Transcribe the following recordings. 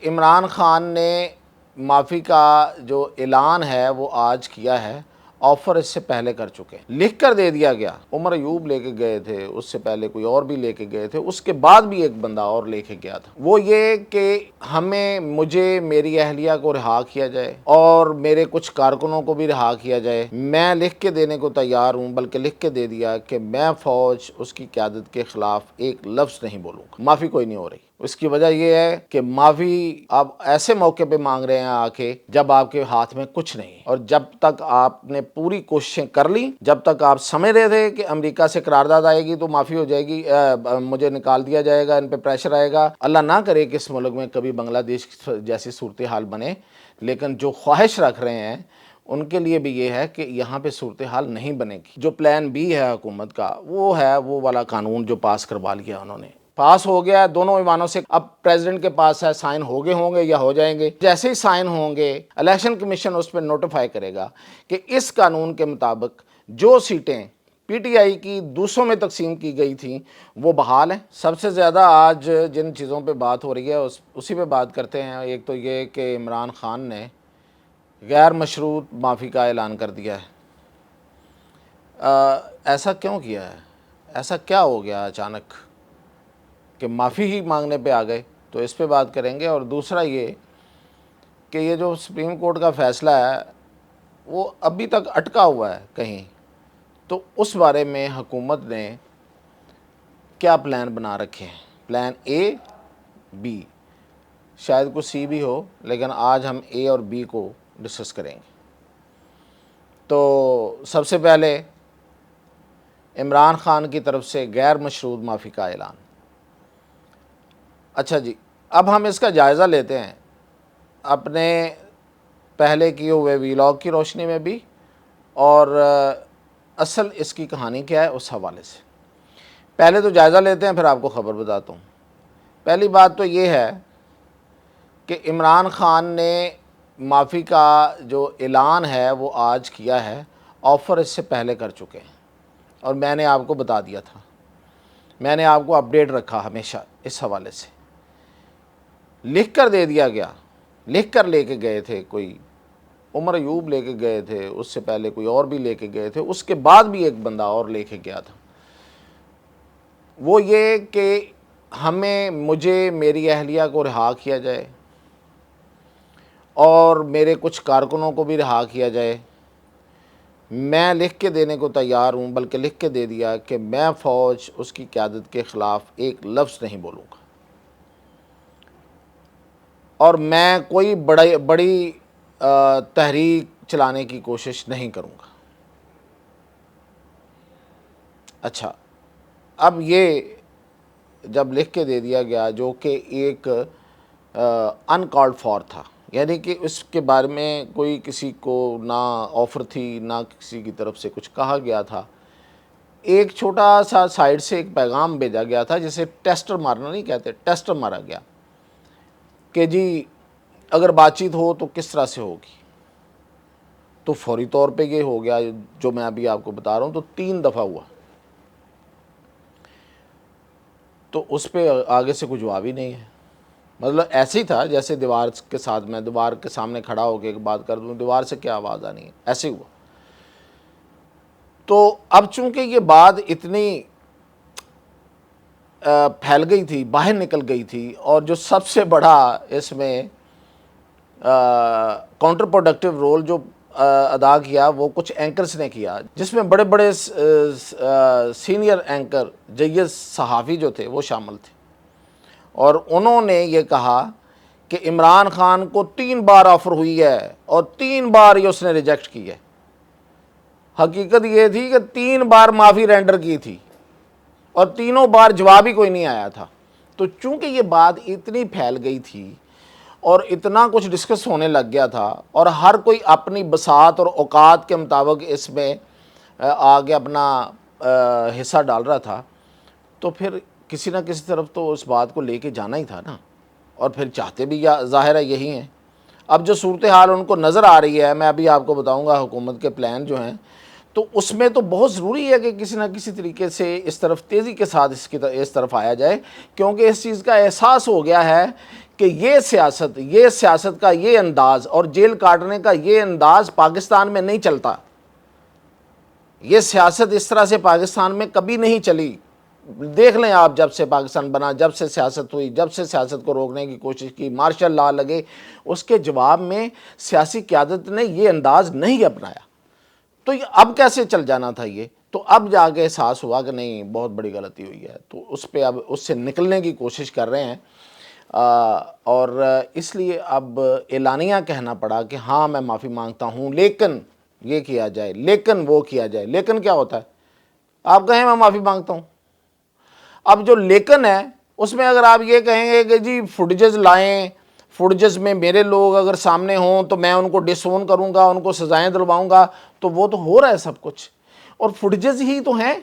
عمران خان نے معافی کا جو اعلان ہے وہ آج کیا ہے، آفر اس سے پہلے کر چکے ہیں، لکھ کر دے دیا گیا۔ عمر ایوب لے کے گئے تھے، اس سے پہلے کوئی اور بھی لے کے گئے تھے، اس کے بعد بھی ایک بندہ اور لے کے گیا تھا۔ وہ یہ کہ مجھے میری اہلیہ کو رہا کیا جائے اور میرے کچھ کارکنوں کو بھی رہا کیا جائے۔ میں لکھ کے دینے کو تیار ہوں، بلکہ لکھ کے دے دیا کہ میں فوج اس کی قیادت کے خلاف ایک لفظ نہیں بولوں گا۔ معافی کوئی نہیں ہو رہی۔ اس کی وجہ یہ ہے کہ معافی آپ ایسے موقع پہ مانگ رہے ہیں آ کے جب آپ کے ہاتھ میں کچھ نہیں، اور جب تک آپ نے پوری کوششیں کر لی، جب تک آپ سمجھ رہے تھے کہ امریکہ سے قرارداد آئے گی تو معافی ہو جائے گی، مجھے نکال دیا جائے گا، ان پہ پریشر آئے گا، اللہ نہ کرے کہ اس ملک میں کبھی بنگلہ دیش جیسی صورتحال بنے، لیکن جو خواہش رکھ رہے ہیں ان کے لیے بھی یہ ہے کہ یہاں پہ صورتحال نہیں بنے گی۔ جو پلان بی ہے حکومت کا، وہ ہے وہ والا قانون جو پاس کروا لیا انہوں نے، پاس ہو گیا ہے دونوں ایوانوں سے۔ اب پریزیڈنٹ کے پاس ہے، سائن ہوں گے یا ہو جائیں گے۔ جیسے ہی سائن ہوں گے، الیکشن کمیشن اس پہ نوٹیفائی کرے گا کہ اس قانون کے مطابق جو سیٹیں پی ٹی آئی کی دوسروں میں تقسیم کی گئی تھیں وہ بحال ہیں۔ سب سے زیادہ آج جن چیزوں پہ بات ہو رہی ہے اسی پہ بات کرتے ہیں۔ ایک تو یہ کہ عمران خان نے غیر مشروط معافی کا اعلان کر دیا ہے۔ ایسا کیوں کیا ہے؟ ایسا کیا ہو گیا اچانک کہ معافی ہی مانگنے پہ آ گئے؟ تو اس پہ بات کریں گے۔ اور دوسرا یہ کہ یہ جو سپریم کورٹ کا فیصلہ ہے وہ ابھی تک اٹکا ہوا ہے کہیں، تو اس بارے میں حکومت نے کیا پلان بنا رکھے ہیں؟ پلان اے، بی، شاید کوئی سی بھی ہو، لیکن آج ہم اے اور بی کو ڈسکس کریں گے۔ تو سب سے پہلے عمران خان کی طرف سے غیر مشروط معافی کا اعلان۔ اچھا جی، اب ہم اس کا جائزہ لیتے ہیں اپنے پہلے کیے ہوئے ویلاگ کی روشنی میں بھی، اور اصل اس کی کہانی کیا ہے اس حوالے سے۔ پہلے تو جائزہ لیتے ہیں، پھر آپ کو خبر بتاتا ہوں۔ پہلی بات تو یہ ہے کہ عمران خان نے معافی کا جو اعلان ہے وہ آج کیا ہے، آفر اس سے پہلے کر چکے ہیں، اور میں نے آپ کو بتا دیا تھا، میں نے آپ کو اپڈیٹ رکھا ہمیشہ اس حوالے سے۔ لکھ کر دے دیا گیا، لکھ کر لے کے گئے تھے، کوئی عمر ایوب لے کے گئے تھے، اس سے پہلے کوئی اور بھی لے کے گئے تھے، اس کے بعد بھی ایک بندہ اور لے کے گیا تھا۔ وہ یہ کہ مجھے میری اہلیہ کو رہا کیا جائے اور میرے کچھ کارکنوں کو بھی رہا کیا جائے۔ میں لکھ کے دینے کو تیار ہوں، بلکہ لکھ کے دے دیا کہ میں فوج اس کی قیادت کے خلاف ایک لفظ نہیں بولوں گا، اور میں کوئی بڑی تحریک چلانے کی کوشش نہیں کروں گا۔ اچھا، اب یہ جب لکھ کے دے دیا گیا، جو کہ ایک ان کالڈ فار تھا، یعنی کہ اس کے بارے میں کوئی کسی کو نہ آفر تھی، نہ کسی کی طرف سے کچھ کہا گیا تھا، ایک چھوٹا سا سائڈ سے ایک پیغام بھیجا گیا تھا، جسے ٹیسٹر مارنا نہیں کہتے، ٹیسٹر مارا گیا کہ جی اگر بات چیت ہو تو کس طرح سے ہوگی۔ تو فوری طور پہ یہ ہو گیا جو میں ابھی آپ کو بتا رہا ہوں، تو 3 دفعہ ہوا، تو اس پہ آگے سے کوئی جواب ہی نہیں ہے۔ مطلب ایسے ہی تھا جیسے دیوار کے ساتھ میں دیوار کے سامنے کھڑا ہو کے ایک بات کر دوں، دیوار سے کیا آواز آنی ہے، ایسے ہوا۔ تو اب چونکہ یہ بات اتنی پھیل گئی تھی، باہر نکل گئی تھی، اور جو سب سے بڑا اس میں کاؤنٹر پروڈکٹیو رول جو ادا کیا وہ کچھ اینکرز نے کیا، جس میں بڑے بڑے سینئر اینکر جید صحافی جو تھے وہ شامل تھے، اور انہوں نے یہ کہا کہ عمران خان کو 3 بار آفر ہوئی ہے اور 3 بار یہ اس نے ریجیکٹ کی ہے۔ حقیقت یہ تھی کہ 3 بار معافی رینڈر کی تھی اور تینوں بار جواب ہی کوئی نہیں آیا تھا۔ تو چونکہ یہ بات اتنی پھیل گئی تھی اور اتنا کچھ ڈسکس ہونے لگ گیا تھا، اور ہر کوئی اپنی بساط اور اوقات کے مطابق اس میں آگے اپنا حصہ ڈال رہا تھا، تو پھر کسی نہ کسی طرف تو اس بات کو لے کے جانا ہی تھا نا، اور پھر چاہتے بھی ظاہر ہے یہی ہیں۔ اب جو صورتحال ان کو نظر آ رہی ہے، میں ابھی آپ کو بتاؤں گا حکومت کے پلان جو ہیں، تو اس میں تو بہت ضروری ہے کہ کسی نہ کسی طریقے سے اس طرف تیزی کے ساتھ اس طرف آیا جائے، کیونکہ اس چیز کا احساس ہو گیا ہے کہ یہ سیاست کا یہ انداز اور جیل کاٹنے کا یہ انداز پاکستان میں نہیں چلتا. یہ سیاست اس طرح سے پاکستان میں کبھی نہیں چلی. دیکھ لیں آپ، جب سے پاکستان بنا، جب سے سیاست ہوئی، جب سے سیاست کو روکنے کی کوشش کی، مارشل لا لگے، اس کے جواب میں سیاسی قیادت نے یہ انداز نہیں اپنایا. تو اب کیسے چل جانا تھا یہ؟ تو اب جا کے احساس ہوا کہ نہیں، بہت بڑی غلطی ہوئی ہے، تو اس پہ اب اس سے نکلنے کی کوشش کر رہے ہیں. اور اس لیے اب اعلانیہ کہنا پڑا کہ ہاں میں معافی مانگتا ہوں، لیکن یہ کیا جائے، لیکن وہ کیا جائے. لیکن کیا ہوتا ہے؟ آپ کہیں میں معافی مانگتا ہوں، اب جو لیکن ہے اس میں اگر آپ یہ کہیں گے کہ جی فوٹیجز لائیں، فوٹیجز میں میرے لوگ اگر سامنے ہوں تو میں ان کو ڈس اون کروں گا، ان کو سزائیں دلواؤں گا، تو وہ تو ہو رہا ہے سب کچھ. اور فوٹیجز ہی تو ہیں،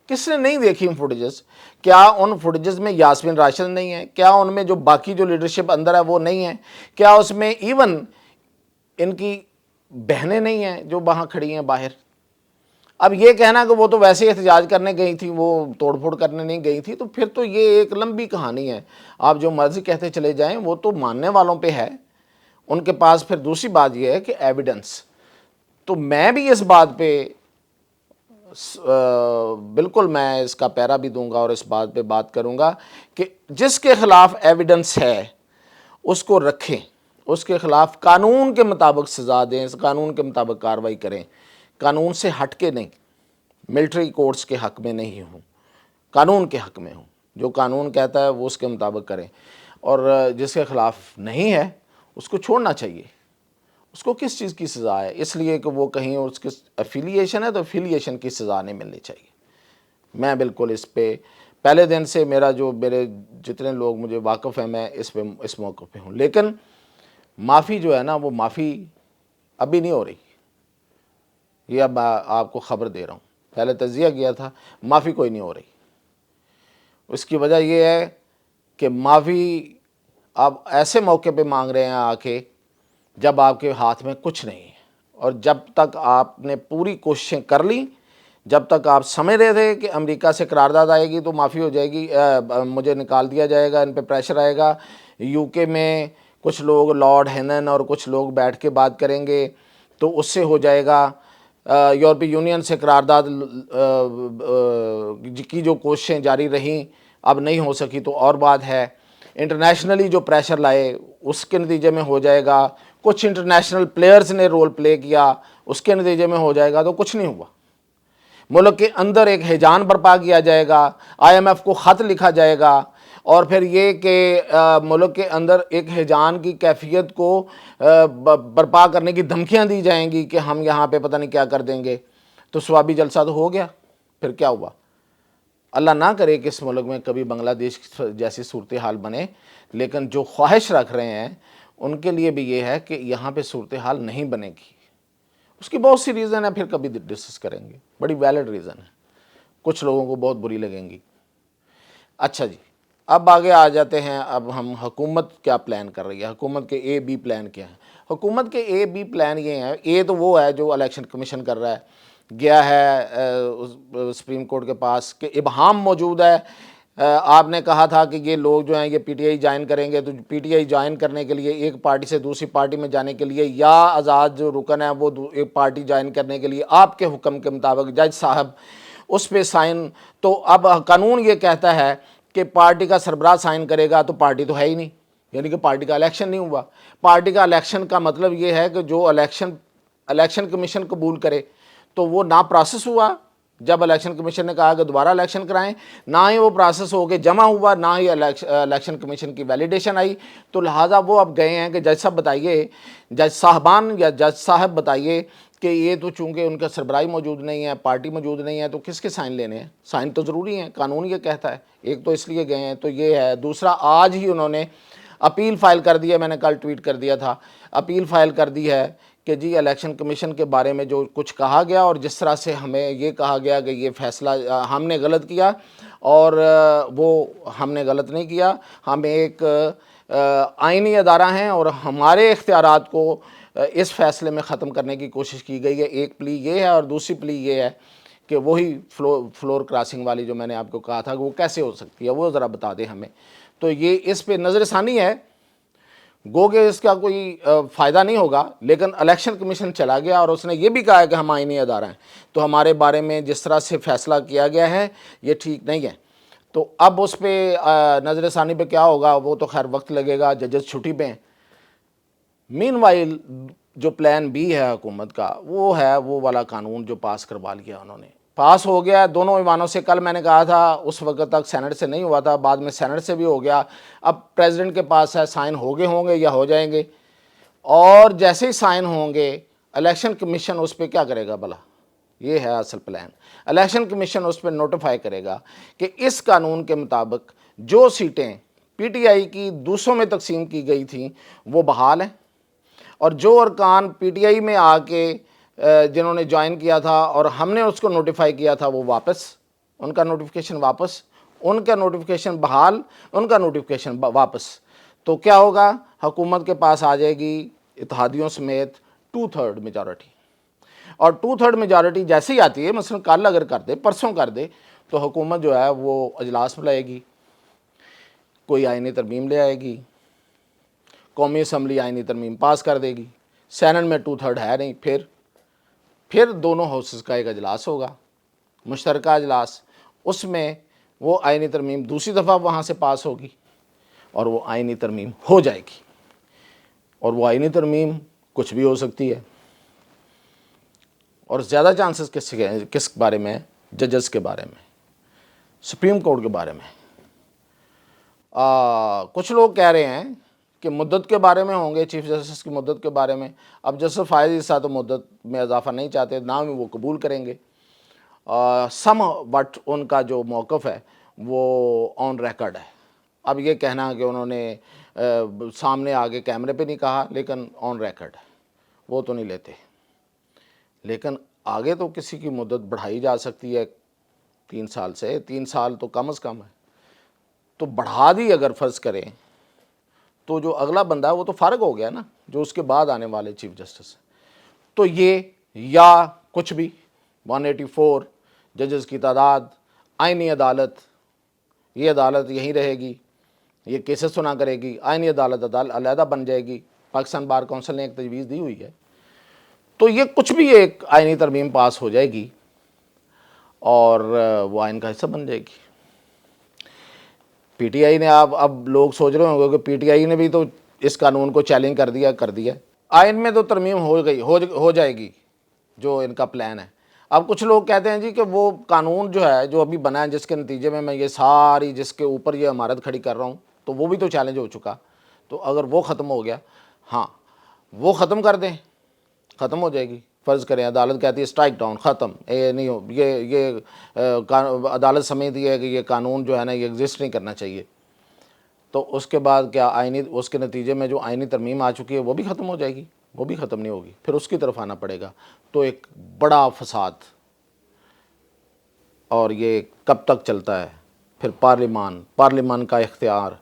کس نے نہیں دیکھی ان فوٹیجز؟ کیا ان فوٹیجز میں یاسمین راشد نہیں ہے؟ کیا ان میں جو باقی جو لیڈرشپ اندر ہے وہ نہیں ہے؟ کیا اس میں ایون ان کی بہنیں نہیں ہیں جو وہاں کھڑی ہیں باہر؟ اب یہ کہنا کہ وہ تو ویسے احتجاج کرنے گئی تھی، وہ توڑ پھوڑ کرنے نہیں گئی تھی، تو پھر تو یہ ایک لمبی کہانی ہے. آپ جو مرضی کہتے چلے جائیں، وہ تو ماننے والوں پہ ہے، ان کے پاس. پھر دوسری بات یہ ہے کہ ایویڈنس. تو میں بھی اس بات پہ بالکل میں اس کا پیرا بھی دوں گا اور اس بات پہ بات کروں گا کہ جس کے خلاف ایویڈنس ہے اس کو رکھیں، اس کے خلاف قانون کے مطابق سزا دیں، اس قانون کے مطابق کارروائی کریں، قانون سے ہٹ کے نہیں. ملٹری کورٹس کے حق میں نہیں ہوں، قانون کے حق میں ہوں. جو قانون کہتا ہے وہ اس کے مطابق کریں، اور جس کے خلاف نہیں ہے اس کو چھوڑنا چاہیے. اس کو کس چیز کی سزا ہے؟ اس لیے کہ وہ کہیں اس کی افیلیشن ہے تو افیلیشن کی سزا نہیں ملنی چاہیے. میں بالکل اس پہ پہلے دن سے میرے جتنے لوگ مجھے واقف ہیں، میں اس موقع پہ ہوں. لیکن معافی جو ہے نا، وہ معافی ابھی نہیں ہو رہی. یہ اب آپ کو خبر دے رہا ہوں، پہلے تجزیہ کیا تھا، معافی کوئی نہیں ہو رہی. اس کی وجہ یہ ہے کہ معافی آپ ایسے موقع پہ مانگ رہے ہیں آ کے جب آپ کے ہاتھ میں کچھ نہیں ہے، اور جب تک آپ نے پوری کوششیں کر لیں، جب تک آپ سمجھ رہے تھے کہ امریکہ سے قرارداد آئے گی تو معافی ہو جائے گی، مجھے نکال دیا جائے گا، ان پہ پریشر آئے گا، یو کے میں کچھ لوگ لارڈ ہینن اور کچھ لوگ بیٹھ کے بات کریں گے تو اس سے ہو جائے گا، یورپی یونین سے قرارداد کی جو کوششیں جاری رہیں اب نہیں ہو سکی تو اور بات ہے، انٹرنیشنلی جو پریشر لائے اس کے نتیجے میں ہو جائے گا، کچھ انٹرنیشنل پلیئرز نے رول پلے کیا اس کے نتیجے میں ہو جائے گا، تو کچھ نہیں ہوا. ملک کے اندر ایک ہیجان برپا کیا جائے گا، آئی ایم ایف کو خط لکھا جائے گا، اور پھر یہ کہ ملک کے اندر ایک ہیجان کی کیفیت کو برپا کرنے کی دھمکیاں دی جائیں گی کہ ہم یہاں پہ پتہ نہیں کیا کر دیں گے. تو ثوابی جلسہ تو ہو گیا. پھر کیا ہوا؟ اللہ نہ کرے کہ اس ملک میں کبھی بنگلہ دیش جیسی صورتحال بنے، لیکن جو خواہش رکھ رہے ہیں ان کے لیے بھی یہ ہے کہ یہاں پہ صورتحال نہیں بنے گی. اس کی بہت سی ریزن ہے، پھر کبھی ڈسکس کریں گے، بڑی ویلڈ ریزن ہے، کچھ لوگوں کو بہت بری لگیں گی. اچھا جی، اب آگے آ جاتے ہیں. اب ہم حکومت کیا پلان کر رہی ہے، حکومت کے اے بی پلان کیا ہیں. حکومت کے اے بی پلان یہ ہیں. اے تو وہ ہے جو الیکشن کمیشن کر رہا ہے، گیا ہے سپریم کورٹ کے پاس کہ ابہام موجود ہے. آپ نے کہا تھا کہ یہ لوگ جو ہیں یہ پی ٹی آئی جوائن کریں گے، تو پی ٹی آئی جوائن کرنے کے لیے ایک پارٹی سے دوسری پارٹی میں جانے کے لیے یا آزاد جو رکن ہے وہ ایک پارٹی جوائن کرنے کے لیے آپ کے حکم کے مطابق جج صاحب اس پہ سائن. تو اب قانون یہ کہتا ہے کہ پارٹی کا سربراہ سائن کرے گا، تو پارٹی تو ہے ہی نہیں، یعنی کہ پارٹی کا الیکشن نہیں ہوا. پارٹی کا الیکشن کا مطلب یہ ہے کہ جو الیکشن کمیشن قبول کرے تو وہ نہ پروسیس ہوا جب الیکشن کمیشن نے کہا کہ دوبارہ الیکشن کرائیں، نہ ہی وہ پروسیس ہو کے جمع ہوا، نہ ہی الیکشن کمیشن کی ویلیڈیشن آئی. تو لہٰذا وہ اب گئے ہیں کہ جج صاحب بتائیے، جج صاحبان یا جج صاحب بتائیے کہ یہ تو چونکہ ان کا سربراہی موجود نہیں ہے، پارٹی موجود نہیں ہے، تو کس کے سائن لینے ہیں؟ سائن تو ضروری ہیں، قانون یہ کہتا ہے. ایک تو اس لیے گئے ہیں، تو یہ ہے. دوسرا، آج ہی انہوں نے اپیل فائل کر دی ہے، میں نے کل ٹویٹ کر دیا تھا، اپیل فائل کر دی ہے کہ جی الیکشن کمیشن کے بارے میں جو کچھ کہا گیا اور جس طرح سے ہمیں یہ کہا گیا کہ یہ فیصلہ ہم نے غلط کیا، اور وہ ہم نے غلط نہیں کیا. ہم ایک آئینی ادارہ ہیں اور ہمارے اختیارات کو اس فیصلے میں ختم کرنے کی کوشش کی گئی ہے. ایک پلی یہ ہے، اور دوسری پلی یہ ہے کہ وہی فلور کراسنگ والی جو میں نے آپ کو کہا تھا کہ وہ کیسے ہو سکتی ہے، وہ ذرا بتا دیں ہمیں. تو یہ اس پہ نظر ثانی ہے گو کہ اس کا کوئی فائدہ نہیں ہوگا، لیکن الیکشن کمیشن چلا گیا اور اس نے یہ بھی کہا ہے کہ ہم آئینی ادارہ ہیں، تو ہمارے بارے میں جس طرح سے فیصلہ کیا گیا ہے یہ ٹھیک نہیں ہے۔ تو اب اس پہ نظر ثانی پہ کیا ہوگا وہ تو خیر وقت لگے گا، ججز چھٹی پہ ہیں۔ مین وائل جو پلان بی ہے حکومت کا وہ ہے وہ والا قانون جو پاس کروا لیا انہوں نے، پاس ہو گیا دونوں ایوانوں سے۔ کل میں نے کہا تھا اس وقت تک سینٹ سے نہیں ہوا تھا، بعد میں سینٹ سے بھی ہو گیا، اب پریزیڈنٹ کے پاس ہے، سائن ہوں گے یا ہو جائیں گے، اور جیسے ہی سائن ہوں گے الیکشن کمیشن اس پہ کیا کرے گا بھلا؟ یہ ہے اصل پلان۔ الیکشن کمیشن اس پہ نوٹیفائی کرے گا کہ اس قانون کے مطابق جو سیٹیں پی ٹی آئی کی دوسروں میں تقسیم کی گئی تھیں وہ بحال ہیں، اور جو ارکان پی ٹی آئی میں آ کے جنہوں نے جوائن کیا تھا اور ہم نے اس کو نوٹیفائی کیا تھا وہ واپس، ان کا نوٹیفیکیشن واپس، ان کا نوٹیفیکیشن بحال، ان کا نوٹیفیکیشن واپس۔ تو کیا ہوگا؟ حکومت کے پاس آ جائے گی اتحادیوں سمیت 2/3 میجارٹی، اور 2/3 میجارٹی جیسے ہی آتی ہے، مثلا کل اگر کر دے، پرسوں کر دے، تو حکومت جو ہے وہ اجلاس بلائے گی، کوئی آئینی ترمیم لے آئے گی، قومی اسمبلی آئینی ترمیم پاس کر دے گی، سینٹ میں 2/3 ہے نہیں، پھر دونوں ہاؤسز کا ایک اجلاس ہوگا، مشترکہ اجلاس، اس میں وہ آئینی ترمیم دوسری دفعہ وہاں سے پاس ہوگی اور وہ آئینی ترمیم ہو جائے گی، اور وہ آئینی ترمیم کچھ بھی ہو سکتی ہے، اور زیادہ چانسز کس بارے میں؟ ججز کے بارے میں، سپریم کورٹ کے بارے میں۔ کچھ لوگ کہہ رہے ہیں کہ مدت کے بارے میں ہوں گے، چیف جسٹس کی مدت کے بارے میں۔ اب جسٹس فائز عیسیٰ تو مدت میں اضافہ نہیں چاہتے، نہ ہی وہ قبول کریں گے۔ سم وٹ ان کا جو موقف ہے وہ آن ریکارڈ ہے۔ اب یہ کہنا کہ انہوں نے سامنے آگے کیمرے پہ نہیں کہا، لیکن آن ریکارڈ ہے، وہ تو نہیں لیتے۔ لیکن آگے تو کسی کی مدت بڑھائی جا سکتی ہے 3 سال سے، 3 سال تو کم از کم ہے، تو بڑھا دی اگر فرض کریں تو جو اگلا بندہ ہے وہ تو فارغ ہو گیا نا، جو اس کے بعد آنے والے چیف جسٹس۔ تو یہ یا کچھ بھی 184 ججز کی تعداد، آئینی عدالت، یہ عدالت یہیں رہے گی، یہ کیسز سنا کرے گی، آئینی عدالت علیحدہ بن جائے گی، پاکستان بار کونسل نے ایک تجویز دی ہوئی ہے۔ تو یہ کچھ بھی ایک آئینی ترمیم پاس ہو جائے گی اور وہ آئین کا حصہ بن جائے گی۔ پی ٹی آئی نے اب لوگ سوچ رہے ہوں گے کہ پی ٹی آئی نے بھی تو اس قانون کو چیلنج کر دیا۔ آئین میں تو ترمیم ہو جائے گی جو ان کا پلان ہے۔ اب کچھ لوگ کہتے ہیں جی کہ وہ قانون جو ہے جو ابھی بنا ہے، جس کے نتیجے میں یہ ساری جس کے اوپر یہ عمارت کھڑی کر رہا ہوں، تو وہ بھی تو چیلنج ہو چکا۔ تو اگر وہ ختم ہو گیا، ہاں وہ ختم کر دیں، ختم ہو جائے گی۔ فرض کریں عدالت کہتی ہے اسٹرائک ڈاؤن، ختم، یہ نہیں ہو، یہ عدالت سمجھتی ہے کہ یہ قانون جو ہے نا یہ ایگزسٹ نہیں کرنا چاہیے، تو اس کے بعد کیا اس کے نتیجے میں جو آئینی ترمیم آ چکی ہے وہ بھی ختم ہو جائے گی؟ وہ بھی ختم نہیں ہوگی، پھر اس کی طرف آنا پڑے گا۔ تو ایک بڑا فساد، اور یہ کب تک چلتا ہے؟ پھر پارلیمان کا اختیار،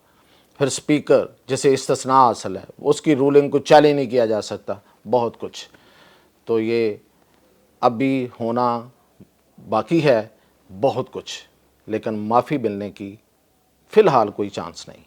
پھر اسپیکر جسے استثناء حاصل ہے، اس کی رولنگ کو چیلنج نہیں کیا جا سکتا، بہت کچھ۔ تو یہ اب بھی ہونا باقی ہے بہت کچھ، لیکن معافی ملنے کی فی الحال کوئی چانس نہیں۔